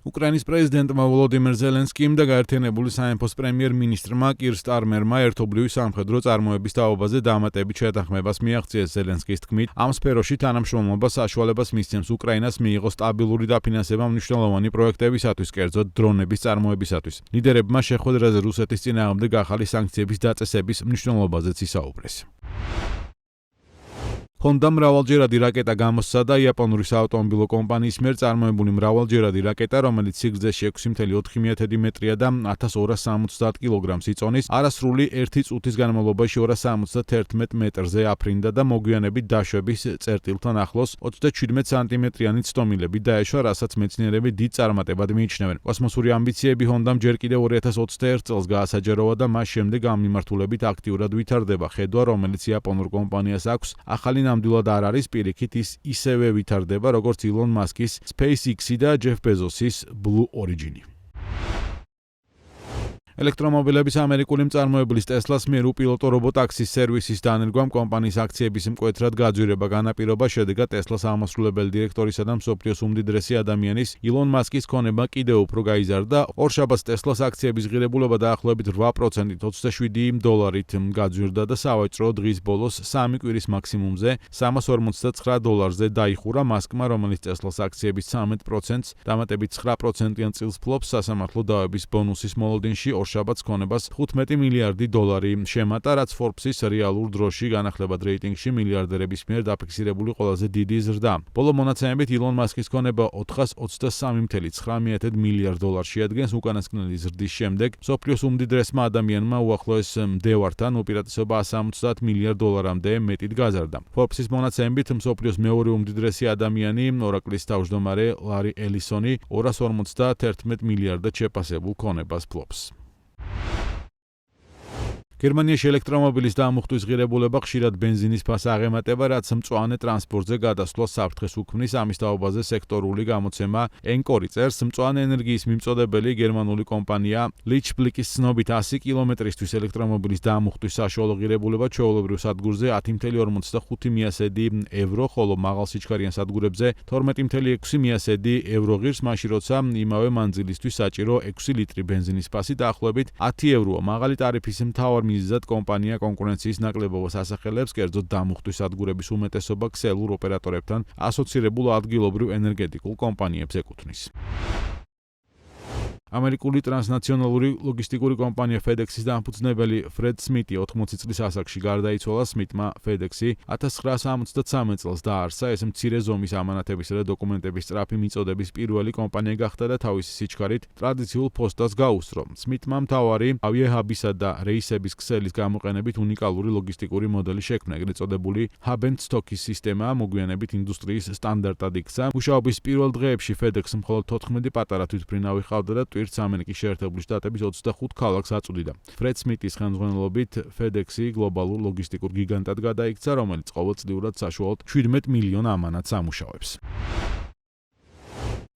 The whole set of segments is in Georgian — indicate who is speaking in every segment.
Speaker 1: უკრაინის პრეზიდენტმა ვოლოდიმირ ზელენსკიმ და გაერთიანებული სამეფოს პრემიერ-მინისტრმა კირ სტარმერმა ერთობლივი სამხედრო წარმოების თაობაზე დამატებით შეთანხმებას მიაღწიეს. ზელენსკის თქმით, ამ სფეროში თანამშრომლობა საშუალებას მისცემს უკრაინას მიიღოს სტაბილური დაფინანსება მნიშვნელოვანი პროექტებისათვის, კერძოდ დრონების წარმოებისათვის. ლიდერებმა შეხვედრაზე რუსეთის წინააღმდეგ ახალი სანქციების დაწესების მნიშვნელობაზეც ისაუბრეს. Honda მრავალჯერადი რაკეტა გამოსცა და იაპონური საავტომობილო კომპანიის მიერ წარმოებული მრავალჯერადი რაკეტა, რომელიც სიგრძეში 6.4 მეტრია და 1270 კილოგრამს იწონის, არასრული 1 წუთის განმავლობაში 271 მეტრზე აფრინდა და მოგვიანებით დაშვების წერტილთან ახლოს 37 სანტიმეტრიანი ცდომილები დაეშვა, რასაც მეცნიერები დიდ წარმატებად მიიჩნევენ. კოსმოსური ამბიციები Honda-მ ჯერ კიდევ 2021 წელს გაასაჯაროვა და მას შემდეგ ამ მიმართულებით აქტიურად ვითარდება. ხედვა, რომელიც იაპონურ კომპანიას აქვს, ახალი ნამდვილად არ არის, პირიქით ის ისევე ვითარდება, როგორც ილონ მასკის SpaceX-ი და ჯეფ ბეზოსის Blue Origin-ი. ელექტრომობილების ამერიკული მწარმოებლის Tesla-ს მიერ უპილოტო რობოტაქსის სერვისის დანერგვამ კომპანიის აქციების მკვეთრად გაძვირება განაპირობა, შედეგად Tesla-ს აღმასრულებელი დირექტორისა და მსოფლიოს უმდიდრესი ადამიანის ილონ მასკის ქონება კიდევ უფრო გაიზარდა. ორშაბათს Tesla-ს აქციების ღირებულება დაახლოებით 8%-ით $27 გაძვირდა და სავაჭრო დღის ბოლოს 3 კვირის მაქსიმუმზე $349-ზე დაიხურა. მასკმა, რომელიც Tesla-ს აქციების 13%-ს დამატებით 9%-იან წილს ფლობს, სასამართლო დავების ბონუსის მოლოდინში შაბათს ქონებას $15 მილიარდი შემატა, რაც Forbes-ის რეალურ დროში განახლებად რეიტინგში მილიარდერების მიერ დაფიქსირებული ყველაზე დიდი ზრდა. ბოლო მონაცემებით ილონ მასკის ქონება $423.9 მილიარდ შეადგენს. უკანასკნელი ზრდის შემდეგ მსოფლიოს უმდიდრესმა ადამიანმა უახლოეს მდევართან უპირატესობა $170 მილიარდამდე მეტით გაზარდა. Forbes-ის მონაცემებით მსოფლიოს მეორე უმდიდრესი ადამიანი, ორაკლის თავმჯდომარე ლარი ელისონი 251 მილიარდად შეფასებულ ქონებას ფლობს. გერმანიაში ელექტრომობილის დამუხტვის ღირებულება ხშირად ბენზინის ფას აღემატება, რაც მწვანე ტრანსპორტზე გადასვლას საფრთხეს უქმნის. ამის თაობაზე სექტორული გამოცემა Encore წერს, მწვანე ენერგიის მიმწოდებელი გერმანული კომპანია Lichtblick-ის ცნობით 100 კილომეტრისთვის ელექტრომობილის დამუხტვის საშუალო ღირებულება ჩვეულებრივ სადგურზე 10.45 მიასედი евро, ხოლო მაღალსიჩქარიან სადგურებზე 12.6 მიასედი евро ღირს, მაშინ როცა იმავე მანძილისთვის საჭირო 6 ლიტრი ბენზინის ფასი დაახლოებით 10 ევროა. მაღალი ტარიფის მთავარ მიზეზად კომპანია კონკურენციის ნაკლებობას ასახელებს, კერძოდ დამუხტვის სადგურების უმეტესობა ქსელურ ოპერატორებთან ასოცირებულ ადგილობრივ ენერგეტიკულ კომპანიებს ეკუთვნის. ამერიკული ტრანსნაციონალური ლოგისტიკური კომპანია FedEx-ის დამფუძნებელი ფრედ სმიტი 80 წლის ასაკში გარდაიცვალა. სმიტმა FedEx-ი 1973 წელს დააარსა. ეს მცირე ზომის ამანათებისა და დოკუმენტების სწრაფი მიწოდების პირველი კომპანია გახდა და თავისი სიჩქარით ტრადიციულ ფოსტას გაუსწრო. სმიტმა მთავარი ავიაჰაბისა და რეისების ქსელის გამოყენებით უნიკალური ლოგისტიკური მოდელი შექმნა, ეგრეთ წოდებული hub-and-stock-ის სისტემა მოგვიანებით ინდუსტრიის სტანდარტად იქცა. მუშაობის პირველ დღეებში FedEx მხოლოდ 14 პატარა თვითმფრინავი ჰყავდა და ტვირთს ამერიკის შეერთებული შტატების 25 ქალაქს აწვდიდა. ფრედ სმიტის ხელმძღვანელობით FedEx-ი გლობალურ ლოგისტიკურ გიგანტად გადაიქცა, რომელიც ყოველწლიურად საშუალოდ 17 მილიონ ამანატს ამუშავებს.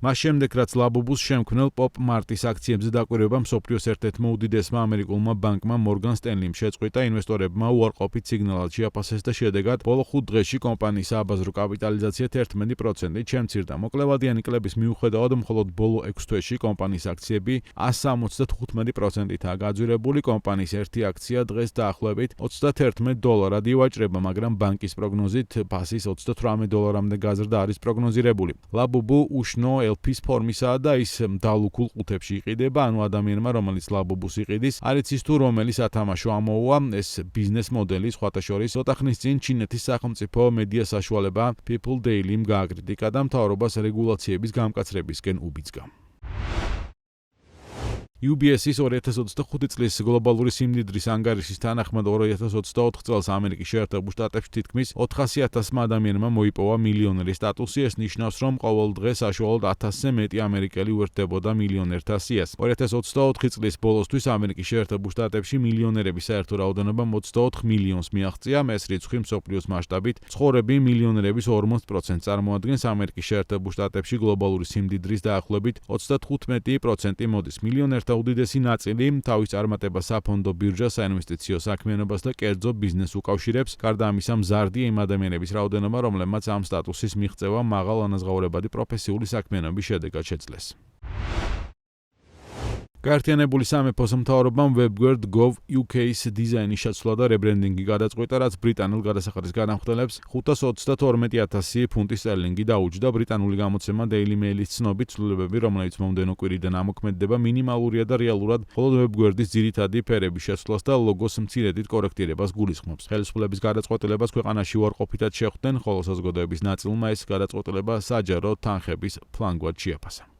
Speaker 1: მას შემდეგ, რაც ლაბუბუს შემქმნელ პოპ მარტის აქციებზე დაკვირვება მსოფლიოს ერთ-ერთმა უდიდესმა ამერიკულმა ბანკმა მორგან სტენლიმ შეწყვიტა, ინვესტორებმა უარყოფით სიგნალად შეაფასეს და შედეგად ბოლო 5 დღეში კომპანიის საბაზრო კაპიტალიზაცია 11%-ით შემცირდა. მოკლევადიანი კლების მიუხედავად, მხოლოდ ბოლო 6 თვეში კომპანიის აქციები 175%-ითაა გაძვირებული. კომპანიის ერთი აქცია დღეს დაახლოებით $31 ივაჭრება, მაგრამ ბანკის პროგნოზით ფასის $28-მდე გაზრდა არის პროგნოზირებული. ლაბუბუ უშნო LP-ის ფორმისაა და ის დალუქულ ყუთებში იყიდება, ანუ ადამიანმა, რომელიც ლაბუბუს იყიდის, არ იცის თუ რომელი სათამაშო ამოუვა. ეს ბიზნეს მოდელი სხვათა შორის ცოტა ხნის წინ ჩინეთის სახელმწიფო მედია საშუალება People Daily-მ გააკრიტიკა და მთავრობას რეგულაციების გამკაცრებისკენ უბიძგა. UBS-ის 2025 წლის გლობალური სიმდიდრის ანგარიშის თანახმად 2024 წელს ამერიკის შეერთებულ შტატებში თითქმის 400,000 ადამიანმა მოიპოვა მილიონერის სტატუსი. ეს ნიშნავს, რომ ყოველ დღე საშუალოდ 1000-ზე მეტი ამერიკელი უერთდებოდა მილიონერთა სიას. 2024 წლის ბოლოსთვის ამერიკის შეერთებულ შტატებში მილიონერების საერთო რაოდენობა 24 მილიონს მიაღწია. ეს რიცხვი მსოფლიოს მასშტაბით ცხოვრები მილიონერების 40%-ს წარმოადგენს. ამერიკის შეერთებულ შტატებში გლობალური სიმდიდრის დაახლოებით 35% მოდის. მილიონერთა უდიდესი ნაწილი თავის წარმატებას საფონდო ბირჟას, საინვესტიციო საქმიანობას და კერძო ბიზნესს უკავშირებს. გარდა ამისა, მზარდია იმ ადამიანების რაოდენობა, რომლებმაც ამ სტატუსის მიღწევა მაღალ ანაზღაურებადი პროფესიული საქმიანობის შედეგად შეძლეს. გაერთიანებული სამეფოს მთავრობამ WebGuard Gov.uk-ის დიზაინის შეცვლა და რებრენდინგი გადაწყვიტა, რაც ბრიტანულ გადასახადის განახორციელებს 532,000 ფუნტი სტერლინგი დაუჯდა. ბრიტანული გამოცემა Daily Mail-ის ცნობით, ცვლილებები, რომელიც მომდევნო კვირიდან ამოქმედება, მინიმალურია და რეალურად მხოლოდ WebGuard-ის ძირითადი ფერების შეცვლას და ლოგოს მცირედით კორექტირებას გულისხმობს. ხელისუფლების გადაწყვეტილებას ქვეყანაში უარყოფითად შეხვდნენ, ხოლო საზოგადოების ნაწილმა ეს გადაწყვეტილება საჯარო თანხების ფლანგად შეაფასა.